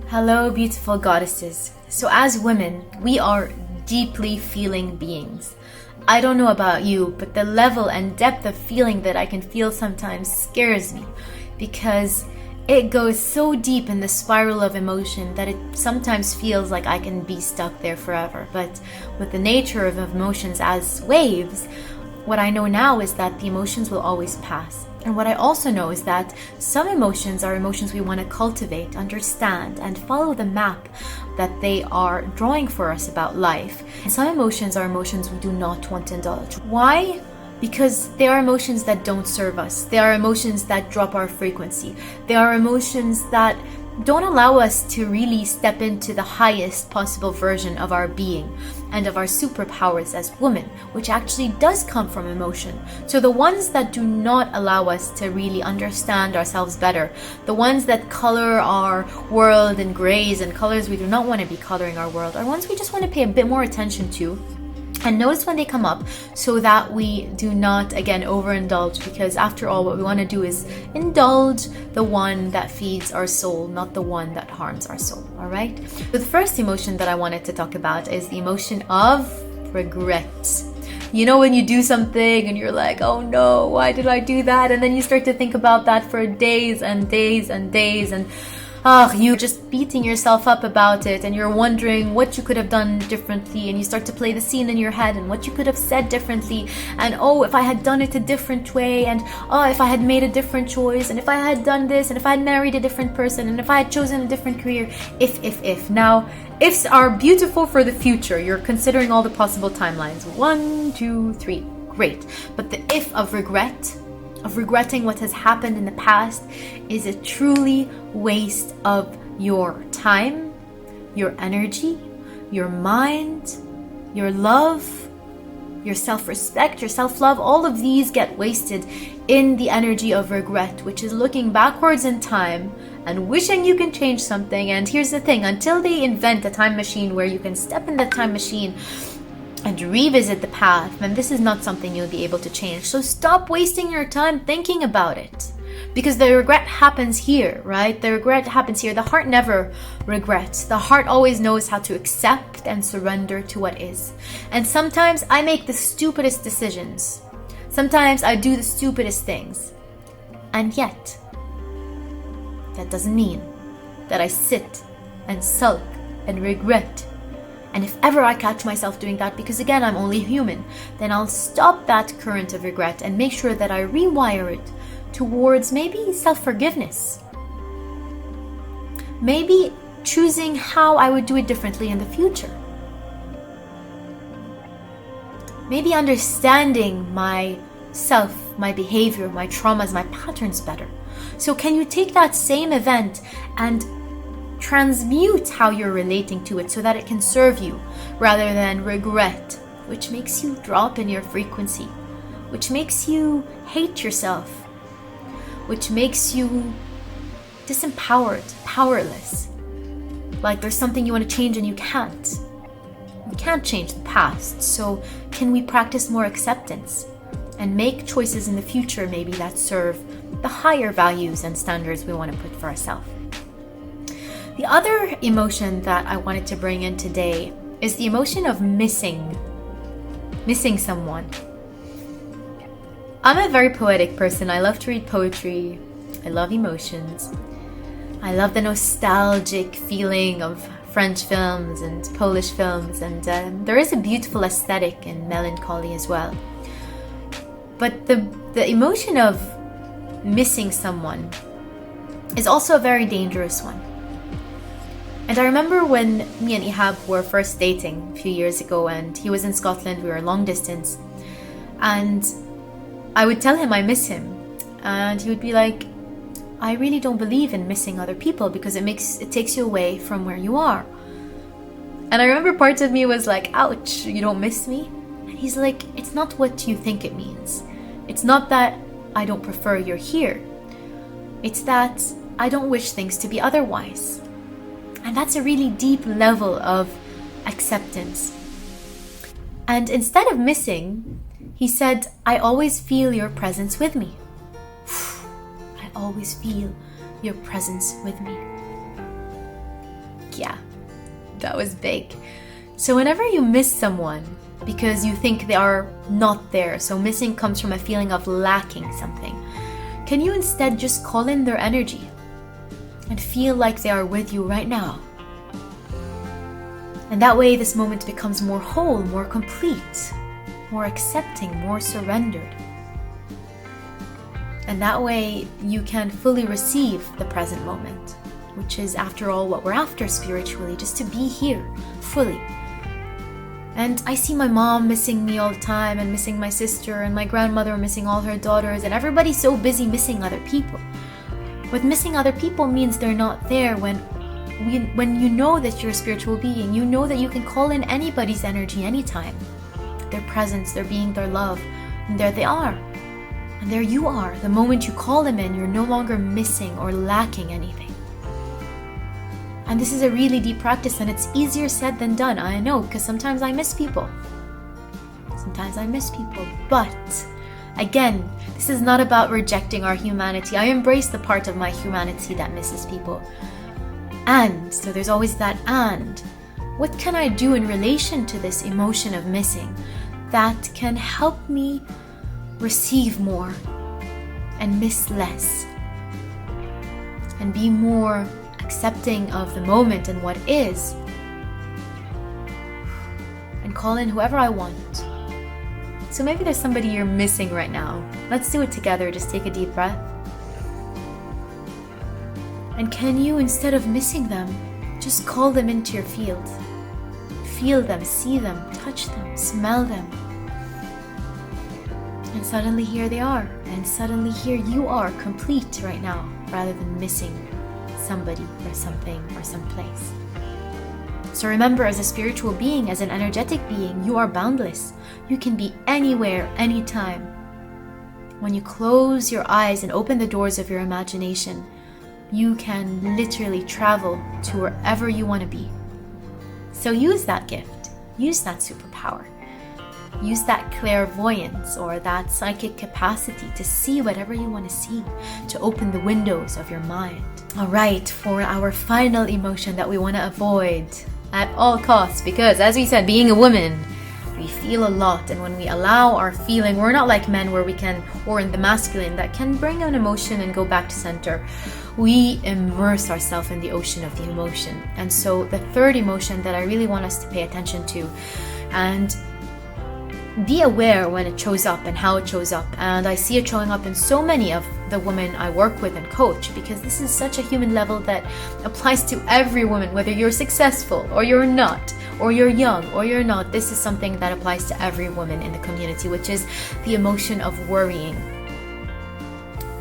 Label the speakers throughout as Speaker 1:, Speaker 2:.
Speaker 1: Hello, beautiful goddesses. So as women, we are deeply feeling beings. I don't know about you, but the level and depth of feeling that I can feel sometimes scares me because it goes so deep in the spiral of emotion that it sometimes feels like I can be stuck there forever. But with the nature of emotions as waves, what I know now is that the emotions will always pass. And what I also know is that some emotions are emotions we want to cultivate, understand, and follow the map that they are drawing for us about life. And some emotions are emotions we do not want to indulge. Why? Because they are emotions that don't serve us. They are emotions that drop our frequency. They are emotions that don't allow us to really step into the highest possible version of our being and of our superpowers as women, which actually does come from emotion. So the ones that do not allow us to really understand ourselves better, the ones that color our world in grays and colors we do not want to be coloring our world, are ones we just want to pay a bit more attention to and notice when they come up so that we do not, again, overindulge, because after all, what we want to do is indulge the one that feeds our soul, not the one that harms our soul, all right? So the first emotion that I wanted to talk about is the emotion of regret. You know, when you do something and you're like, oh no, why did I do that? And then you start to think about that for days and days and days, and you're just beating yourself up about it, and you're wondering what you could have done differently, and you start to play the scene in your head and what you could have said differently, and if I had done it a different way, and if I had made a different choice, and if I had done this, and if I had married a different person, and if I had chosen a different career, if. Now, ifs are beautiful for the future. You're considering all the possible timelines. 1, 2, 3. Great. But the if of regret, of regretting what has happened in the past, is a truly waste of your time, your energy, your mind, your love, your self-respect, your self-love. All of these get wasted in the energy of regret, which is looking backwards in time and wishing you can change something. And here's the thing, until they invent a time machine where you can step in the time machine and revisit the path, then this is not something you'll be able to change. So stop wasting your time thinking about it, because the regret happens here, right? The regret happens here. The heart never regrets. The heart always knows how to accept and surrender to what is. And sometimes I make the stupidest decisions. Sometimes I do the stupidest things. And yet, that doesn't mean that I sit and sulk and regret. And if ever I catch myself doing that, because again, I'm only human, then I'll stop that current of regret and make sure that I rewire it towards maybe self-forgiveness. Maybe choosing how I would do it differently in the future. Maybe understanding myself, my behavior, my traumas, my patterns better. So can you take that same event and transmute how you're relating to it so that it can serve you, rather than regret, which makes you drop in your frequency, which makes you hate yourself, which makes you disempowered, powerless, like there's something you want to change and you can't. You can't change the past. So can we practice more acceptance and make choices in the future maybe that serve the higher values and standards we want to put for ourselves? The other emotion that I wanted to bring in today is the emotion of missing someone. I'm a very poetic person. I love to read poetry. I love emotions. I love the nostalgic feeling of French films and Polish films, and there is a beautiful aesthetic in melancholy as well. But the emotion of missing someone is also a very dangerous one. And I remember when me and Ihab were first dating a few years ago, and he was in Scotland, we were long distance, and I would tell him I miss him, and he would be like, I really don't believe in missing other people because it takes you away from where you are. And I remember parts of me was like, ouch, you don't miss me? And he's like, it's not what you think it means. It's not that I don't prefer you're here. It's that I don't wish things to be otherwise. And that's a really deep level of acceptance. And instead of missing, he said, I always feel your presence with me. I always feel your presence with me. Yeah, that was big. So whenever you miss someone because you think they are not there, so missing comes from a feeling of lacking something, can you instead just call in their energy and feel like they are with you right now? And that way this moment becomes more whole, more complete, more accepting, more surrendered. And that way you can fully receive the present moment, which is after all what we're after spiritually, just to be here fully. And I see my mom missing me all the time, and missing my sister, and my grandmother missing all her daughters, and everybody's so busy missing other people. But missing other people means they're not there when you know that you're a spiritual being. You know that you can call in anybody's energy anytime. Their presence, their being, their love, and there they are. And there you are. The moment you call them in, you're no longer missing or lacking anything. And this is a really deep practice, and it's easier said than done. I know, because sometimes I miss people. But again, this is not about rejecting our humanity. I embrace the part of my humanity that misses people. And so there's always that and. What can I do in relation to this emotion of missing that can help me receive more and miss less and be more accepting of the moment and what is, and call in whoever I want? So maybe there's somebody you're missing right now. Let's do it together. Just take a deep breath. And can you, instead of missing them, just call them into your field? Feel them, see them, touch them, smell them. And suddenly here they are. And suddenly here you are, complete right now, rather than missing somebody or something or someplace. So remember, as a spiritual being, as an energetic being, you are boundless. You can be anywhere, anytime. When you close your eyes and open the doors of your imagination, you can literally travel to wherever you want to be. So use that gift. Use that superpower. Use that clairvoyance or that psychic capacity to see whatever you want to see, to open the windows of your mind. All right, for our final emotion that we want to avoid at all costs, because as we said, being a woman, we feel a lot, and when we allow our feeling, we're not like men where we can, or in the masculine, that can bring an emotion and go back to center. We immerse ourselves in the ocean of the emotion. And so the third emotion that I really want us to pay attention to, and be aware when it shows up and how it shows up. And I see it showing up in so many of the women I work with and coach, because this is such a human level that applies to every woman, whether you're successful or you're not, or you're young or you're not. This is something that applies to every woman in the community, which is the emotion of worrying.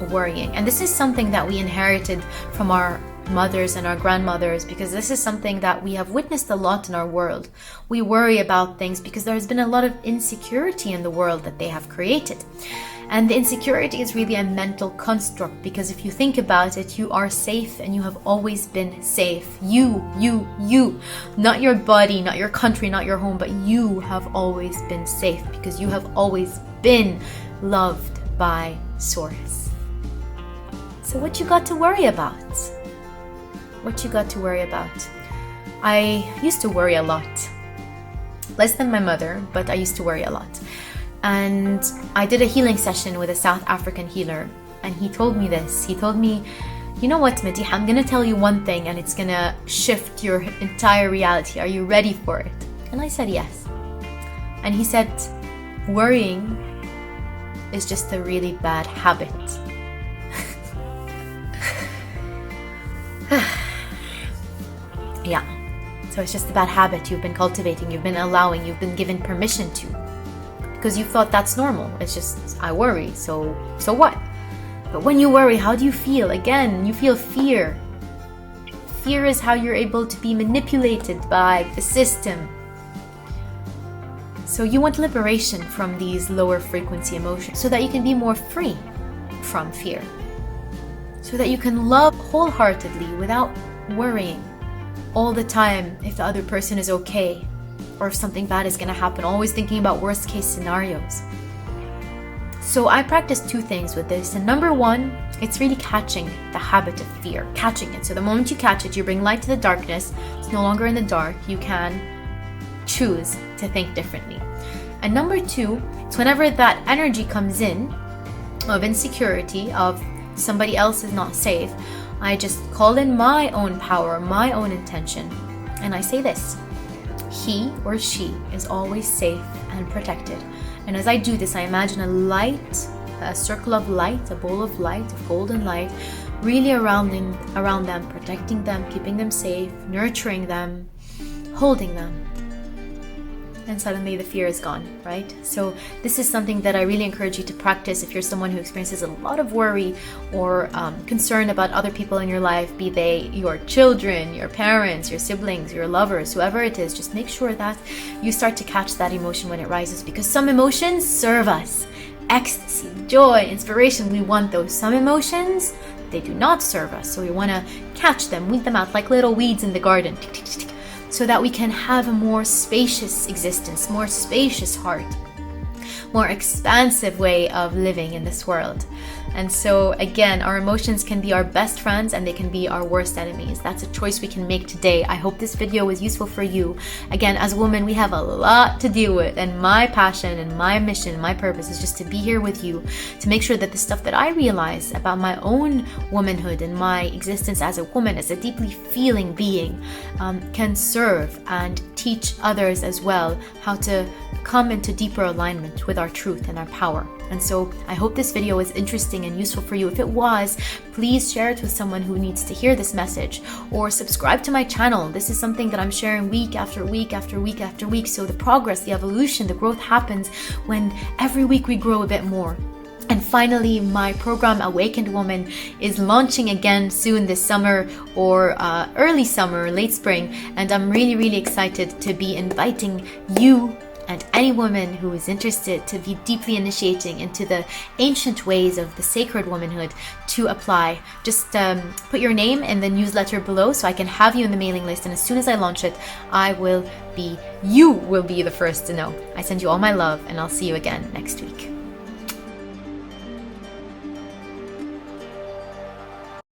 Speaker 1: And this is something that we inherited from our mothers and our grandmothers, because this is something that we have witnessed a lot in our world. We worry about things because there has been a lot of insecurity in the world that they have created. And the insecurity is really a mental construct, because if you think about it, you are safe and you have always been safe. You, not your body, not your country, not your home, but you have always been safe because you have always been loved by Source. So what you got to worry about? I used to worry a lot. Less than my mother, but I used to worry a lot. And I did a healing session with a South African healer, and he told me this. He told me, you know what, Madiha, I'm going to tell you one thing and it's going to shift your entire reality. Are you ready for it? And I said yes. And he said, worrying is just a really bad habit. Yeah, so it's just a bad habit you've been cultivating, you've been allowing, you've been given permission to, because you thought that's normal. It's just, I worry, so what? But when you worry, how do you feel? Again, you feel fear. Fear is how you're able to be manipulated by the system. So you want liberation from these lower frequency emotions so that you can be more free from fear, so that you can love wholeheartedly without worrying all the time if the other person is okay or if something bad is going to happen, always thinking about worst case scenarios. So I practice two things with this. And number one, it's really catching the habit of fear, catching it. So the moment you catch it, you bring light to the darkness It's no longer in the dark. You can choose to think differently. And number 2, it's whenever that energy comes in of insecurity, of somebody else is not safe, I just call in my own power, my own intention, and I say this: he or she is always safe and protected. And as I do this, I imagine a circle of light, a bowl of light, of golden light, really around them, protecting them, keeping them safe, nurturing them, holding them. And suddenly the fear is gone, right? So this is something that I really encourage you to practice if you're someone who experiences a lot of worry or concern about other people in your life, be they your children, your parents, your siblings, your lovers, whoever it is. Just make sure that you start to catch that emotion when it rises, because some emotions serve us. Ecstasy, joy, inspiration, we want those. Some emotions, they do not serve us. So we want to catch them, weed them out like little weeds in the garden, so that we can have a more spacious existence, more spacious heart, more expansive way of living in this world. And so again, our emotions can be our best friends and they can be our worst enemies. That's a choice we can make today. I hope this video was useful for you. Again, as women, we have a lot to deal with, and my passion and my mission, my purpose is just to be here with you to make sure that the stuff that I realize about my own womanhood and my existence as a woman, as a deeply feeling being, can serve and teach others as well how to come into deeper alignment with our truth and our power. And so I hope this video was interesting and useful for you. If it was, please share it with someone who needs to hear this message, or subscribe to my channel. This is something that I'm sharing week after week after week after week. So the progress, the evolution, the growth happens when every week we grow a bit more. And finally, my program Awakened Woman is launching again soon this summer, or early summer, late spring. And I'm really, really excited to be inviting you and any woman who is interested to be deeply initiating into the ancient ways of the sacred womanhood to apply. Just put your name in the newsletter below so I can have you in the mailing list, and as soon as I launch it, you will be the first to know. I send you all my love, and I'll see you again next week.